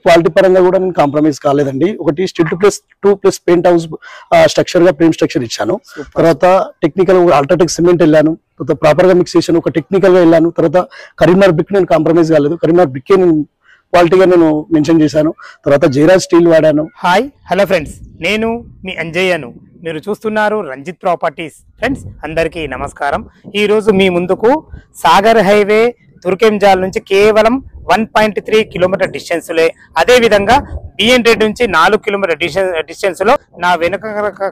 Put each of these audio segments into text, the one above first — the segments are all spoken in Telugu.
క్వాలిటీ పరంగా కూడా నేను కాంప్రమైజ్ కాలేదండి. ఒకటి స్టిల్+2+ పెయింట్ హౌస్ స్ట్రక్చర్ గా ప్రేమ్ స్ట్రక్చర్ ఇచ్చాను. తర్వాత టెక్నికల్ అల్ట్రాటెక్ సిమెంట్ వెళ్ళాను. తర్వాత ప్రాపర్ గా మిక్స్ చేశాను. ఒక టెక్నికల్ గా వెళ్ళాను. తర్వాత కరీంనగర్ బ్రిక్ నేను కాంప్రమైజ్ కాలేదు. కరీంనగర్ బ్రిక్ నేను క్వాలిటీగా నేను మెన్షన్ చేశాను. తర్వాత జైరాజ్ స్టీల్ వాడాను. హాయ్ హలో ఫ్రెండ్స్, నేను మీ అంజయ్యను. మీరు చూస్తున్నారు రంజిత్ ప్రాపర్టీస్. ఫ్రెండ్స్ అందరికీ నమస్కారం. ఈరోజు మీ ముందుకు సాగర్ హైవే తుర్కెంజాల్ నుంచి కేవలం 1.3 కిలోమీటర్ డిస్టెన్స్లే, అదేవిధంగా బిఎన్ రెడ్ నుంచి 4 కిలోమీటర్ డిస్టెన్స్ లో నా వెనుక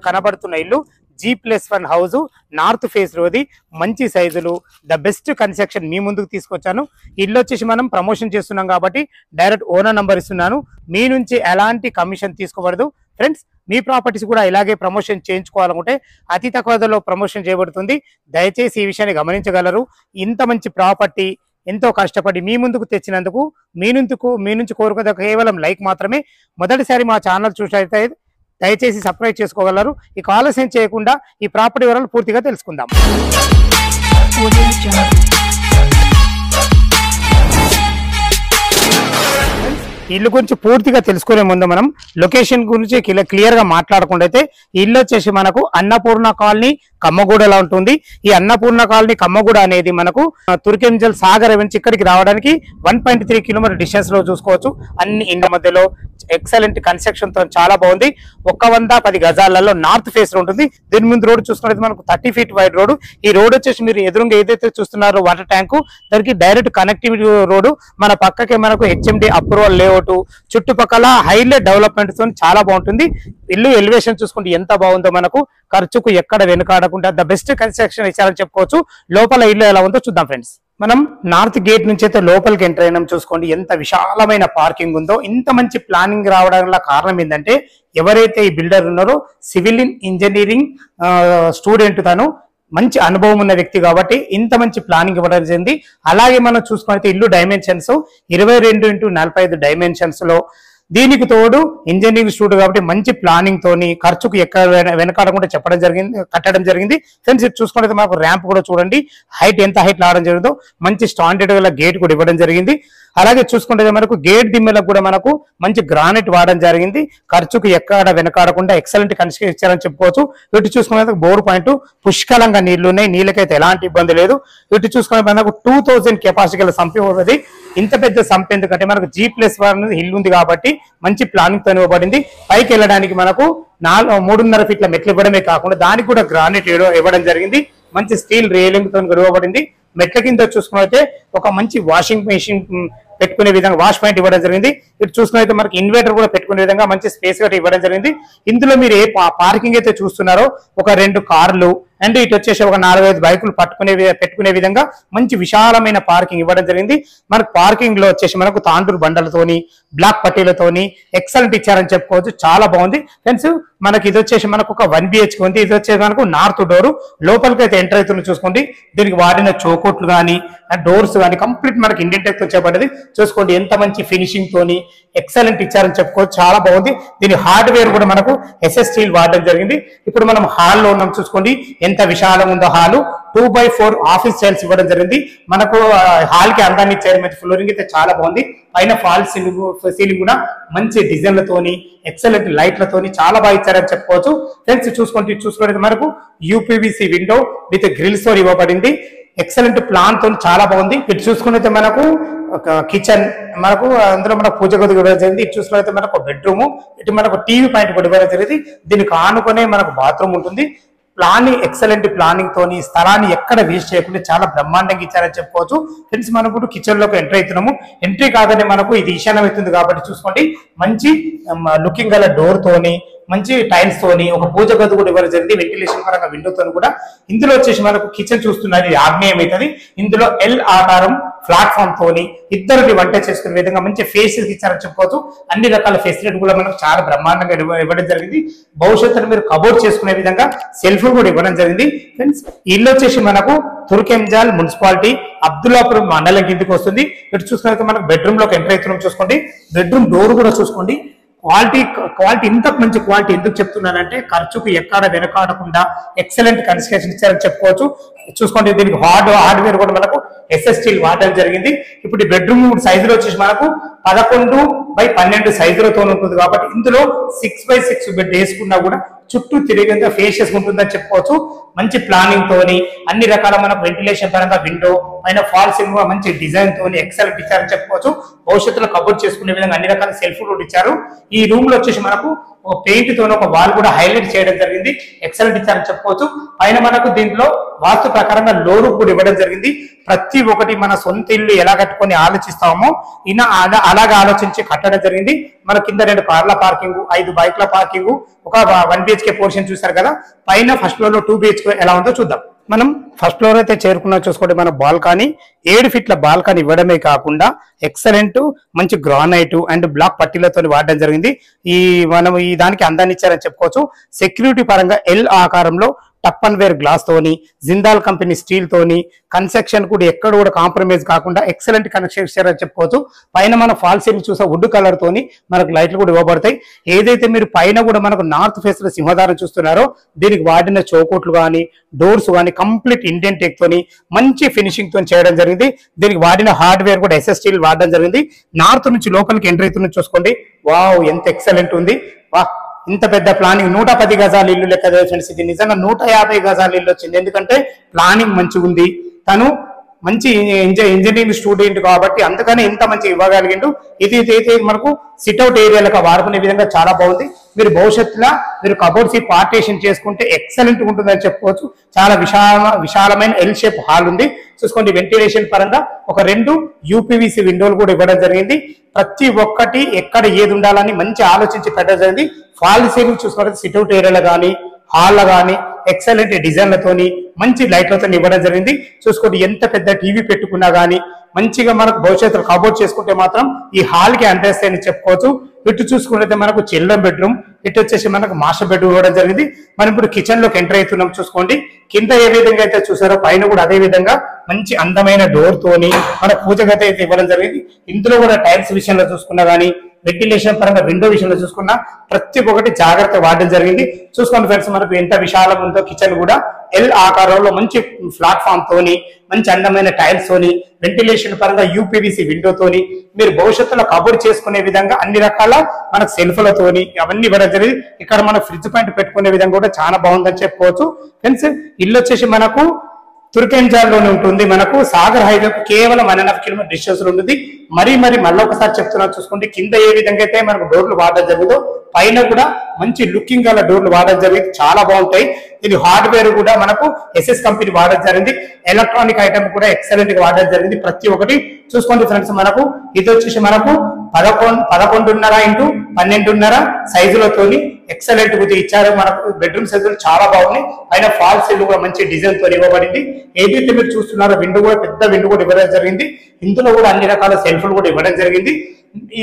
కనబడుతున్న ఇల్లు G+1 హౌస్, నార్త్ ఫేస్ రోది, మంచి సైజులు, ద బెస్ట్ కన్స్ట్రక్షన్ మీ ముందుకు తీసుకొచ్చాను. ఇల్లు వచ్చేసి మనం ప్రమోషన్ చేస్తున్నాం కాబట్టి డైరెక్ట్ ఓనర్ నంబర్ ఇస్తున్నాను. మీ నుంచి ఎలాంటి కమిషన్ తీసుకోబడదు. ఫ్రెండ్స్, మీ ప్రాపర్టీస్ కూడా ఇలాగే ప్రమోషన్ చేయించుకోవాలనుకుంటే అతి తక్కువ ధరలో ప్రమోషన్ చేయబడుతుంది. దయచేసి ఈ విషయాన్ని గమనించగలరు. ఇంత మంచి ప్రాపర్టీ ఎంతో కష్టపడి మీ ముందుకు తెచ్చినందుకు మీ నుంచి కోరుకునే కేవలం లైక్ మాత్రమే. మొదటిసారి మా ఛానల్ చూసినట్లయితే దయచేసి సబ్స్క్రైబ్ చేసుకోగలరు. ఇక ఆలస్యం చేయకుండా ఈ ప్రాపర్టీ వివరాలు పూర్తిగా తెలుసుకుందాం. ఇల్లు గురించి పూర్తిగా తెలుసుకునే ముందు మనం లొకేషన్ గురించి క్లియర్ గా మాట్లాడకుండా అయితే, ఇల్లు వచ్చేసి మనకు అన్నపూర్ణ కాలనీ కమ్మగూడలో ఉంటుంది. ఈ అన్నపూర్ణ కాలనీ కమ్మగూడ అనేది మనకు తుర్కెంజల్ సాగర్ నుంచి ఇక్కడికి రావడానికి 1.3 కిలోమీటర్ డిస్టెన్స్ లో చూసుకోవచ్చు. అన్ని ఇండ్ల మధ్యలో ఎక్సలెంట్ కన్స్ట్రక్షన్ తో చాలా బాగుంది. 110 గజాలలో నార్త్ ఫేస్ ఉంటుంది. దీని ముందు రోడ్ చూసుకున్నట్టు మనకు 30 ఫీట్ వైడ్ రోడ్. ఈ రోడ్ వచ్చేసి మీరు ఎదురుగా ఏదైతే చూస్తున్నారో వాటర్ ట్యాంకు, దానికి డైరెక్ట్ కనెక్టివిటీ రోడ్. మన పక్కకే మనకు HMD అప్రూవల్ లేఅవుట్, చుట్టుపక్కల హైలే డెవలప్మెంట్ తో చాలా బాగుంటుంది. ఇల్లు ఎలివేషన్ చూసుకుంటే ఎంత బాగుందో, మనకు ఖర్చుకు ఎక్కడ వెనుకాడకుండా ద బెస్ట్ కన్స్ట్రక్షన్ ఇచ్చారని చెప్పుకోవచ్చు. లోపల ఇల్లు ఎలా ఉందో చూద్దాం ఫ్రెండ్స్. మనం నార్త్ గేట్ నుంచి అయితే లోపలికి ఎంటర్ అయినాం. చూసుకోండి ఎంత విశాలమైన పార్కింగ్ ఉందో. ఇంత మంచి ప్లానింగ్ రావడానికి కారణం ఏంటంటే, ఎవరైతే ఈ బిల్డర్ ఉన్నారో సివిల్ ఇంజనీరింగ్ స్టూడెంట్, తను మంచి అనుభవం ఉన్న వ్యక్తి కాబట్టి ఇంత మంచి ప్లానింగ్ ఇవ్వడం జరిగింది. అలాగే మనం చూసుకుంటే ఇల్లు డైమెన్షన్స్ 22x45 డైమెన్షన్స్ లో, దీనికి తోడు ఇంజనీరింగ్ స్టూడెంట్ కాబట్టి మంచి ప్లానింగ్ తోని ఖర్చుకు ఎక్కడ వెనకాడకుండా కట్టడం జరిగింది. ఫ్రెండ్స్, ఇది చూసుకుంటే మాకు ర్యాంప్ కూడా చూడండి, హైట్ ఎంత హైట్ రావడం జరిగిందో. మంచి స్టాండర్డ్ గల గేట్ కూడా ఇవ్వడం జరిగింది. అలాగే చూసుకుంటే మనకు గేట్ దిమ్మలకు కూడా మనకు మంచి గ్రానైట్ వాడడం జరిగింది. ఖర్చుకు ఎక్కడ వెనకాడకుండా ఎక్సలెంట్ కన్స్ట్రక్షన్ ఇచ్చారని చెప్పుకోవచ్చు. ఇటు చూసుకునే బోర్ పాయింట్ పుష్కలంగా నీళ్లు ఉన్నాయి, నీళ్ళకైతే ఎలాంటి ఇబ్బంది లేదు. ఇటు చూసుకునే మనకు 2000 కెపాసిటీ గల సంపి ఉన్నది. ఇంత పెద్ద సంపి ఎందుకంటే మనకు G+1 ఇల్లు ఉంది కాబట్టి మంచి ప్లానింగ్ తో ఇవ్వబడింది. పైకి వెళ్ళడానికి మనకు 3.5 ఫీట్ల మెట్లు ఇవ్వడమే కాకుండా దానికి కూడా గ్రానైట్ ఇవ్వడం జరిగింది. మంచి స్టీల్ రేలింగ్ తో ఇవ్వబడింది. మెట్ల కింద చూసుకున్నైతే ఒక మంచి వాషింగ్ మెషిన్ పెట్టుకునే విధంగా వాష్ పాయింట్ ఇవ్వడం జరిగింది. ఇటు చూసుకున్నైతే మనకి ఇన్వర్టర్ కూడా పెట్టుకునే విధంగా మంచి స్పేస్ గా ఇవ్వడం జరిగింది. ఇందులో మీరు ఏ పార్కింగ్ అయితే చూస్తున్నారో, ఒక 2 కార్లు అండ్ ఇటు వచ్చేసి ఒక 4-5 బైకులు పెట్టుకునే విధంగా మంచి విశాలమైన పార్కింగ్ ఇవ్వడం జరిగింది. మనకు పార్కింగ్ లో వచ్చేసి మనకు తాండూరు బండలతోని, బ్లాక్ పట్టీలతోని ఎక్సలెంట్ ఇచ్చారని చెప్పుకోవచ్చు. చాలా బాగుంది ఫ్రెండ్స్. మనకి ఇది వచ్చేసి మనకు ఒక 1 BHK ఉంది. ఇది వచ్చేసి మనకు నార్త్ డోర్. లోపలికి అయితే ఎంటర్ అవుతుంది. చూసుకోండి, దీనికి వాడిన చోకోట్లు కానీ డోర్స్ కానీ కంప్లీట్ మనకి ఇండియన్ టెక్ తో చేయబడ్డది. చూసుకోండి ఎంత మంచి ఫినిషింగ్ తోని ఎక్సలెంట్ ఇచ్చారని చెప్పుకోవచ్చు. చాలా బాగుంది. దీని హార్డ్వేర్ కూడా మనకు SS స్టీల్ వాడడం జరిగింది. ఇప్పుడు మనం హాల్లో ఉన్నాం. చూసుకోండి ఎంత విశాలంగా ఉందో హాలు. 2x4 ఆఫీస్ చైర్స్ ఇవ్వడం జరిగింది. మనకు హాల్ కి అందాన్ని ఇచ్చారు. మంచి ఫ్లోరింగ్ అయితే చాలా బాగుంది. పైన ఫాల్ సీలింగ్ కూడా మంచి డిజైన్లతోని ఎక్సలెంట్ లైట్లతోని చాలా బాగా ఇచ్చారని చెప్పుకోవచ్చు. ఫ్రెండ్స్, చూసుకుంటే మనకు UPVC విండో విత్ గ్రిల్స్ తో ఇవ్వబడింది. ఎక్సలెంట్ ప్లాన్ తో చాలా బాగుంది. ఇటు చూసుకున్నైతే మనకు కిచెన్, మనకు అందులో మనకు పూజ గది ఇవ్వడం జరిగింది. ఇటు చూసుకున్నైతే మనకు బెడ్రూమ్, ఇటు మనకు టీవీ పాయింట్ కూడా ఇవ్వడం జరిగింది. దీనికి ఆనుకునే మనకు బాత్రూమ్ ఉంటుంది. ప్లానింగ్ ఎక్సలెంట్ ప్లానింగ్ తోని స్థలాన్ని ఎక్కడ వేస్ట్ చేయకుండా చాలా బ్రహ్మాండంగా ఇచ్చారని చెప్పుకోవచ్చు. ఫ్రెండ్స్, మనం ఇప్పుడు కిచెన్ లోకి ఎంటర్ అవుతున్నాము. ఎంట్రీ కాగానే మనకు ఇది ఈశాన్యం అవుతుంది కాబట్టి చూసుకోండి మంచి లుకింగ్ గల డోర్ తోని, మంచి టైల్స్ తోని ఒక పూజ గది కూడా ఇవ్వడం జరిగింది. వెంటిలేషన్ పరంగా విండోతో కూడా. ఇందులో వచ్చేసి మనకు కిచెన్ చూస్తున్నది ఆగ్నేయం అవుతుంది. ఇందులో L ఆకారం ప్లాట్ఫామ్ తోని ఇద్దరిని వంట చేసుకునే విధంగా మంచి ఫేసెస్ ఇచ్చారని చెప్పుకోవచ్చు. అన్ని రకాల ఫెసిలిటీ కూడా మనకు చాలా బ్రహ్మాండంగా ఇవ్వడం జరిగింది. భవిష్యత్తులో మీరు కబోర్డ్ చేసుకునే విధంగా సెల్ఫ్ కూడా ఇవ్వడం జరిగింది. ఫ్రెండ్స్, ఇల్లు వచ్చేసి మనకు తుర్కెంజాల్ మున్సిపాలిటీ అబ్దుల్లాపురం మండలం కిందకి వస్తుంది. ఇటు చూసుకున్నట్టు మనకు బెడ్రూమ్ లోకి ఎంటర్ అవుతున్నాం. చూసుకోండి, బెడ్రూమ్ డోర్ కూడా చూసుకోండి. క్వాలిటీ ఇంత మంచి క్వాలిటీ ఎందుకు చెప్తున్నానంటే, ఖర్చుకు ఎక్కడ వెనకాడకుండా ఎక్సలెంట్ కన్స్ట్రక్షన్ ఇచ్చారని చెప్పుకోవచ్చు. చూసుకోండి, దీనికి హార్డ్వేర్ కూడా మనకు ఎస్ఎస్ స్టీల్ వాడడం జరిగింది. ఇప్పుడు ఈ బెడ్రూమ్ సైజులో వచ్చేసి మనకు 11x12 సైజులతో ఉంటుంది కాబట్టి ఇందులో 6x6 బెడ్ వేసుకున్నా కూడా చుట్టూ తిరిగేంత ఫేషియస్ ఉంటుందని చెప్పుకోవచ్చు. మంచి ప్లానింగ్ తోని అన్ని రకాల మనకు వెంటిలేషన్ పరంగా విండో పైన ఫాల్ సీలింగ్ మంచి డిజైన్ తోని ఎక్సలెంట్ ఇచ్చారని చెప్పుకోవచ్చు. భవిష్యత్తులో కబోర్డ్ చేసుకునే విధంగా అన్ని రకాల సెల్ఫ్ కూడా ఇచ్చారు. ఈ రూమ్ లో వచ్చేసి మనకు ఒక పెయింట్ తోని ఒక వాల్ కూడా హైలైట్ చేయడం జరిగింది. ఎక్సలెంట్ ఇచ్చారని చెప్పుకోవచ్చు. పైన మనకు దీంట్లో వాస్తు ప్రకారంగా లోరు కూడా ఇవ్వడం జరిగింది. ప్రతి ఒక్కటి మన సొంత ఇల్లు ఎలా కట్టుకొని ఆలోచిస్తామో అలాగా ఆలోచించి కట్టడం జరిగింది. మన కింద 2 కార్ల పార్కింగ్, 5 బైక్ల పార్కింగ్, ఒక 1 BHK పోర్షన్ చూసారు కదా. పైన ఫస్ట్ ఫ్లోర్ లో 2 BHK ఎలా ఉందో చూద్దాం. మనం ఫస్ట్ ఫ్లోర్ అయితే చేరుకున్నా చూసుకోండి. మన బాల్కనీ 7 ఫీట్ల బాల్కనీ ఇవ్వడమే కాకుండా ఎక్సలెంట్ మంచి గ్రానైట్ అండ్ బ్లాక్ పట్టీలతో వాడడం జరిగింది. మనం ఈ దానికి అందాన్ని ఇచ్చారని చెప్పుకోవచ్చు. సెక్యూరిటీ పరంగా ఎల్ ఆకారంలో టప్ అండ్ వేర్ గ్లాస్ తోని, జిందాల్ కంపెనీ స్టీల్ తోని, కన్స్ట్రక్షన్ కూడా ఎక్కడ కూడా కాంప్రమైజ్ కాకుండా ఎక్సలెంట్ కన్స్ట్రక్షన్ అని చెప్పుకోవచ్చు. పైన మన ఫాల్ సీలింగ్ చూసే వుడ్ కలర్ తోని మనకు లైట్లు కూడా ఇవ్వబడతాయి. ఏదైతే మీరు పైన కూడా మనకు నార్త్ ఫేస్ లో సింహదారం చూస్తున్నారో దీనికి వాడిన చౌకోట్లు కానీ డోర్స్ కానీ కంప్లీట్ ఇండియన్ టెక్ తోని మంచి ఫినిషింగ్ తో చేయడం జరిగింది. దీనికి వాడిన హార్డ్వేర్ కూడా ఎస్ఎస్ స్టీల్ వాడడం జరిగింది. నార్త్ నుంచి లోకల్కి ఎంట్రీ అవుతున్న చూసుకోండి. వావ్, ఎంత ఎక్సలెంట్ ఉంది. వా, ఇంత పెద్ద ప్లానింగ్ 110 గజాల ఇల్లు లెక్క ఫ్రెండ్స్. ఇది నిజంగా 150 గజాల ఇల్లు వచ్చింది. ఎందుకంటే ప్లానింగ్ మంచిగా ఉంది. తను మంచి ఇంజనీరింగ్ స్టూడెంట్ కాబట్టి అందుకనే ఇంత మంచి ఇవ్వగలిగిండు. ఇది మనకు సిట్అవుట్ ఏరియాలకు వాడుకునే విధంగా చాలా బాగుంది. మీరు భవిష్యత్తులో మీరు కబోర్డ్స్ పార్టీషన్ చేసుకుంటే ఎక్సలెంట్ ఉంటుందని చెప్పుకోవచ్చు. చాలా విశాలమైన ఎల్ షేప్ హాల్ ఉంది. చూసుకోండి, వెంటిలేషన్ పరంగా ఒక 2 UPVC విండోలు కూడా ఇవ్వడం జరిగింది. ప్రతి ఒక్కటి ఎక్కడ ఏది ఉండాలని మంచి ఆలోచించి పెట్టడం జరిగింది. ఫాల్ సీలింగ్ చూసుకోండి, సిట్అవుట్ ఏరియాలో కానీ హాల్ కానీ ఎక్సలెంట్ డిజైన్లతోని మంచి లైట్లతో ఇవ్వడం జరిగింది. చూసుకోండి, ఎంత పెద్ద టీవీ పెట్టుకున్నా గానీ మంచిగా మనకు భవిష్యత్తులో కబోర్డ్ చేసుకుంటే మాత్రం ఈ హాల్ కి అందేస్తాయని చెప్పుకోవచ్చు. ఇటు చూసుకుంటే మనకు చిల్డ్రన్ బెడ్రూమ్, ఇటు వచ్చేసి మనకు మాస్టర్ బెడ్రూమ్ ఇవ్వడం జరిగింది. మనం ఇప్పుడు కిచెన్ లోకి ఎంటర్ అవుతున్నాం. చూసుకోండి, కింద ఏ విధంగా అయితే చూసారో పైన కూడా అదే విధంగా మంచి అందమైన డోర్ తోని మన పూజ గది అయితే ఇవ్వడం జరిగింది. ఇందులో కూడా టైల్స్ విషయంలో చూసుకున్నా గానీ వెంటిలేషన్ పరంగా విండో విషయంలో చూసుకున్నా ప్రతి ఒక్కటి జాగ్రత్త వాడడం జరిగింది. చూసుకోండి ఫ్రెండ్స్, మనకు ఎంత విశాలం ఉందో కిచెన్ కూడా ఎల్ ఆకారంలో మంచి ప్లాట్ఫామ్ తోని మంచి అందమైన టైల్స్ తోని వెంటిలేషన్ పరంగా UPVC విండో తోని మీరు భవిష్యత్తులో కబోర్డ్ చేసుకునే విధంగా అన్ని రకాల మనకు సెల్ఫ్లతోని అవన్నీ ఇవ్వడం జరిగింది. ఇక్కడ మన ఫ్రిడ్జ్ పాయింట్ పెట్టుకునే విధంగా కూడా చాలా బాగుందని చెప్పుకోవచ్చు. ఫ్రెండ్స్, ఇల్లు వచ్చేసి మనకు తుర్కెంజాల్లోనే ఉంటుంది. మనకు సాగర్ హైవే కేవలం 1.5 కిలోమీటర్ డిస్టెన్స్ లో ఉంటుంది. మరీ మళ్ళీ ఒకసారి చెప్తున్నా చూసుకోండి, కింద ఏ విధంగా అయితే మనకు డోర్లు వాడడం జరిగిందో పైన కూడా మంచి లుకింగ్ గల డోర్లు వాడడం జరిగింది. చాలా బాగుంటాయి. దీని హార్డ్వేర్ కూడా మనకు SS కంపెనీ వాడడం జరిగింది. ఎలక్ట్రానిక్ ఐటమ్ కూడా ఎక్సలెంట్ గా వాడడం జరిగింది. ప్రతి ఒక్కటి చూసుకోండి ఫ్రెండ్స్, మనకు ఇది వచ్చేసి మనకు 11.5 x 12.5 సైజులతోని ఎక్సలెంట్ గా ఇచ్చారు. మనకు బెడ్రూమ్ సైజులు చాలా బాగున్నాయి. పైన ఫాల్ సీలింగ్ కూడా మంచి డిజైన్ తో ఇవ్వబడింది. ఏదైతే మీరు చూస్తున్నారో విండో కూడా పెద్ద విండో కూడా ఇవ్వడం జరిగింది. ఇందులో కూడా అన్ని రకాల సెల్ఫ్లు కూడా ఇవ్వడం జరిగింది.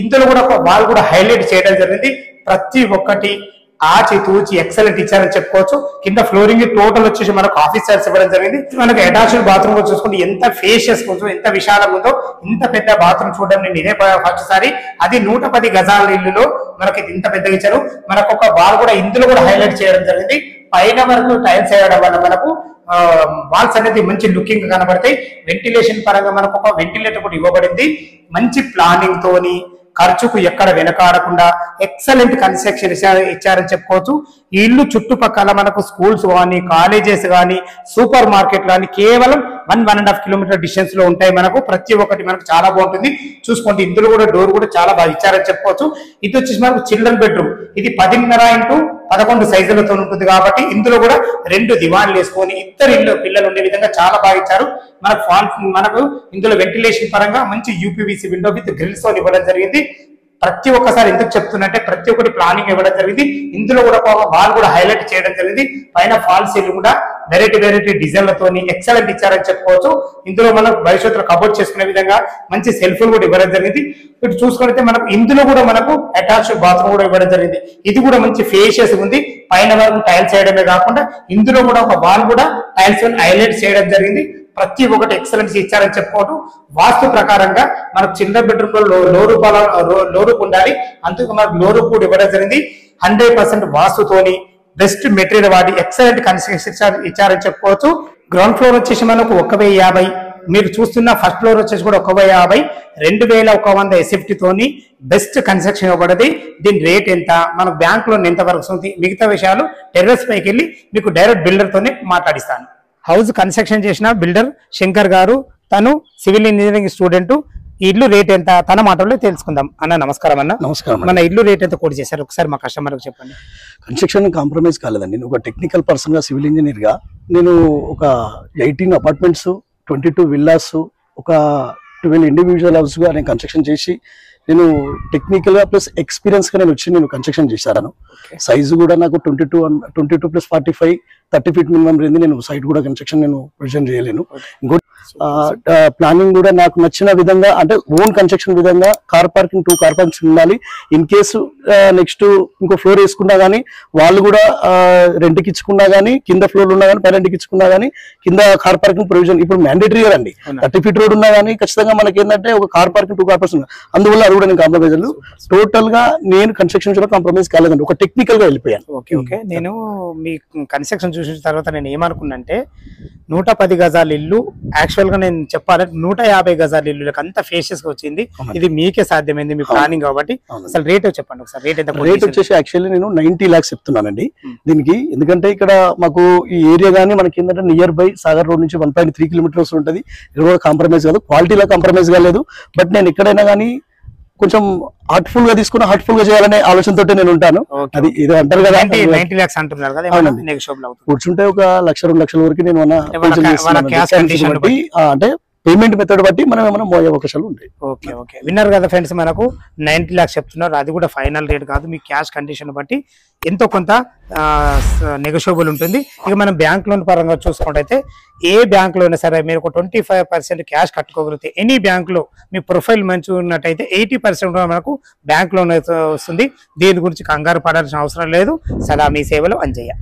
ఇందులో కూడా ఒక వాల్ కూడా హైలైట్ చేయడం జరిగింది. ప్రతి ఒక్కటి ఆచి తూచి ఎక్సలెంట్ ఇచ్చారని చెప్పుకోవచ్చు. కింద ఫ్లోరింగ్ టోటల్ వచ్చేసి మనకు ఆఫీస్ చైర్స్ ఇవ్వడం జరిగింది. మనకు అటాచ్డ్ బాత్రూమ్ కూడా చూసుకుంటే ఎంత ఫేషియస్ ఉందో, ఎంత విశాలంగా ఉందో. ఇంత పెద్ద బాత్రూమ్ చూడడం నేను ఇదే ఫస్ట్ సారి. అది 110 గజాల ఇల్లులో మనకి ఇంత పెద్దగా ఇచ్చారు. మనకు ఒక వాల్ కూడా ఇందులో కూడా హైలైట్ చేయడం జరిగింది. పైన వరకు టైల్స్ వేయడం వల్ల మనకు వాల్స్ అనేది మంచి లుకింగ్ కనబడతాయి. వెంటిలేషన్ పరంగా మనకు ఒక వెంటిలేటర్ కూడా ఇవ్వబడింది. మంచి ప్లానింగ్ తోని ఖర్చుకు ఎక్కడ వెనకాడకుండా ఎక్సలెంట్ కన్స్ట్రక్షన్ ఇచ్చారని చెప్పుకోవచ్చు. ఈ ఇల్లు చుట్టుపక్కల మనకు స్కూల్స్ కానీ కాలేజెస్ కానీ సూపర్ మార్కెట్ కానీ కేవలం 1.5 కిలోమీటర్ డిస్టెన్స్ లో ఉంటాయి. మనకు ప్రతి ఒక్కటి మనకు చాలా బాగుంటుంది. చూసుకోండి, ఇందులో కూడా డోర్ కూడా చాలా బాగా ఇచ్చారని చెప్పుకోవచ్చు. ఇది వచ్చేసి మనకు చిల్డ్రన్ బెడ్రూమ్. ఇది 10.5 x 11 సైజులతో ఉంటుంది కాబట్టి ఇందులో కూడా 2 దివాన్లు వేసుకొని ఇద్దరు పిల్లలు ఉండే విధంగా చాలా బాగా ఇచ్చారు. మనకు ఇందులో వెంటిలేషన్ పరంగా మంచి UPVC విండో విత్ గ్రిల్స్ తో ఇవ్వడం జరిగింది. ప్రతి ఒక్కసారి ఎందుకు చెప్తున్నట్టే ప్రతి ఒక్కటి ప్లానింగ్ ఇవ్వడం జరిగింది. ఇందులో కూడా ఒక వాల్ కూడా హైలైట్ చేయడం జరిగింది. పైన ఫాల్ సీలింగ్ కూడా వెరైటీ డిజైన్లతోని ఎక్సలెంట్ ఇచ్చారని చెప్పుకోవచ్చు. ఇందులో మనం భవిష్యత్తులో కబోర్డ్ చేసుకునే విధంగా మంచి సెల్ఫ్లు కూడా ఇవ్వడం జరిగింది. ఇటు చూసుకుంటే మనకు ఇందులో కూడా మనకు అటాచ్డ్ బాత్రూమ్ కూడా ఇవ్వడం జరిగింది. ఇది కూడా మంచి ఫేషియస్ ఉంది. పైన వరకు టైల్స్ వేయడమే కాకుండా ఇందులో కూడా ఒక వాల్ కూడా టైల్స్ హైలైట్ చేయడం జరిగింది. ప్రతి ఒక్కటి ఎక్సలెన్స్ ఇచ్చారని చెప్పుకోవడం. వాస్తు ప్రకారంగా మనకు చిన్న బెడ్రూమ్ లో లోరూపు ఉండాలి. అందుకు మనకు లోరూపు కూడా ఇవ్వడం జరిగింది. 100% వాస్తుతోని బెస్ట్ మెటీరియల్ వాడి ఎక్సలెంట్ కన్స్ట్రక్షన్ ఇచ్చారని చెప్పుకోవచ్చు. గ్రౌండ్ ఫ్లోర్ వచ్చేసి మనకు 1050, మీరు చూస్తున్న ఫస్ట్ ఫ్లోర్ వచ్చేసి కూడా 150 2100 SFT తోని బెస్ట్ కన్స్ట్రక్షన్ ఇవ్వబడింది. దీని రేట్ ఎంత, మనకు బ్యాంక్ లోన్ ఎంత వరకు ఉంది, మిగతా విషయాలు టెర్రస్ పైకి వెళ్ళి మీకు డైరెక్ట్ బిల్డర్ తోనే మాట్లాడిస్తాను. హౌస్ కన్స్ట్రక్షన్ చేసిన బిల్డర్ శంకర్ గారు, తను సివిల్ ఇంజనీరింగ్ స్టూడెంట్. ఈ ఇల్లు రేట్ ఎంత తన మాటల్లో తెలుసుకుందాం. అన్న నమస్కారం. అన్న నమస్కారం. మన ఇల్లు రేట్ ఎంత కోట్ చేశారు ఒకసారి మా కస్టమర్కి చెప్పండి. కన్స్ట్రక్షన్ కాంప్రమైజ్ కాలేదండి. నేను ఒక టెక్నికల్ పర్సన్ గా, సివిల్ ఇంజనీర్ గా నేను ఒక 18 అపార్ట్మెంట్స్, 22 విల్లాస్, ఒక 12 ఇండివిజువల్ హౌస్ గా నేను కన్స్ట్రక్షన్ చేసి నేను టెక్నికల్ గా ప్లస్ ఎక్స్పీరియన్స్ గా నేను వచ్చి నేను కన్స్ట్రక్షన్ చేశాను. సైజు కూడా నాకు 22 + 45 30 ఫీట్ మినిమం రేంజ్. నేను సైట్ కూడా కన్స్ట్రక్షన్ నేను ప్రొవిజన్ చేయలేను. ఇంకోటి ప్లానింగ్ కూడా నాకు నచ్చిన విధంగా, అంటే ఓన్ కన్స్ట్రక్షన్ విధంగా కార్ పార్కింగ్ 2 కార్ పార్కింగ్స్ ఉండాలి. ఇన్ కేసు నెక్స్ట్ ఇంకో ఫ్లోర్ వేసుకున్నా గానీ, వాళ్ళు కూడా రెంట్కి ఇచ్చుకున్నా గానీ, కింద ఫ్లోర్ ఉన్నా కానీ పై రెంట్కి ఇచ్చుకున్నా గానీ కింద కార్ పార్కింగ్ ప్రొవిజన్ ఇప్పుడు మ్యాండేటరీ అండి. 30 ఫీట్ రోడ్ ఉన్నా కానీ ఖచ్చితంగా మనకి ఏంటంటే ఒక కార్ పార్కింగ్ 2 కార్ పార్కింగ్. అందువల్ల అది కూడా నేను కాంప్రమైజ్ అయ్యాను. టోటల్ గా నేను కన్స్ట్రక్షన్ కూడా కాంప్రమైజ్ కాలేదండి, ఒక టెక్నికల్ గా వెళ్ళిపోయాను. ఓకే. నేను మీ కన్స్ట్రక్షన్ చూసిన తర్వాత నేను ఏమనుకున్నా అంటే 110 గజాల ఇల్లు యాక్చువల్ గా నేను చెప్పాలంటే 150 గజాల ఇల్లు అంత ఫేషియస్ గా వచ్చింది. ఇది మీకే సాధ్యమైంది, మీ ప్లానింగ్ కాబట్టి. అసలు రేట్ చెప్పండి ఒకసారి. రేట్ వచ్చేసి యాక్చువల్లీ నేను 90 lakhs చెప్తున్నానండి దీనికి. ఎందుకంటే ఇక్కడ మాకు ఈ ఏరియా గానీ మనకి ఏంటంటే నియర్ బై సాగర్ రోడ్ నుంచి 1.3 కిలోమీటర్స్ ఉంటుంది. ఇక్కడ కూడా కాంప్రమైజ్ కాదు, క్వాలిటీలో కాంప్రమైజ్ కాలేదు. బట్ నేను ఎక్కడైనా కానీ కొంచెం హార్ట్ఫుల్ గా తీసుకుని హార్ట్ఫుల్ గా చేయాలనే ఆలోచనతో నేను ఉంటాను. అది ఇది అంటారు కదా 90 lakhs అంటున్నారు కదా, కూర్చుంటే ఒక 1-2 లక్షల వరకు నేను అంటే పేమెంట్ మెథడ్ బట్టి మనం ఏమైనా మోయే అవకాశాలు ఉంటాయి. ఓకే. విన్నారు కదా ఫ్రెండ్స్, మనకు 90 lakhs చెప్తున్నారు. అది కూడా ఫైనల్ రేట్ కాదు, మీ క్యాష్ కండిషన్ బట్టి ఎంతో కొంత నెగోషియబుల్ ఉంటుంది. ఇక మనం బ్యాంక్ లోన్ పరంగా చూసుకుంటే ఏ బ్యాంక్ లో అయినా సరే మీరు ఒక 25% క్యాష్ కట్టుకోగలిగితే, ఎనీ బ్యాంక్ లో మీ ప్రొఫైల్ మంచిగా ఉన్నట్టయితే 80% మనకు బ్యాంక్ లోన్ వస్తుంది. దీని గురించి కంగారు పడాల్సిన అవసరం లేదు. సలా మీ సేవలో అంజయ్య.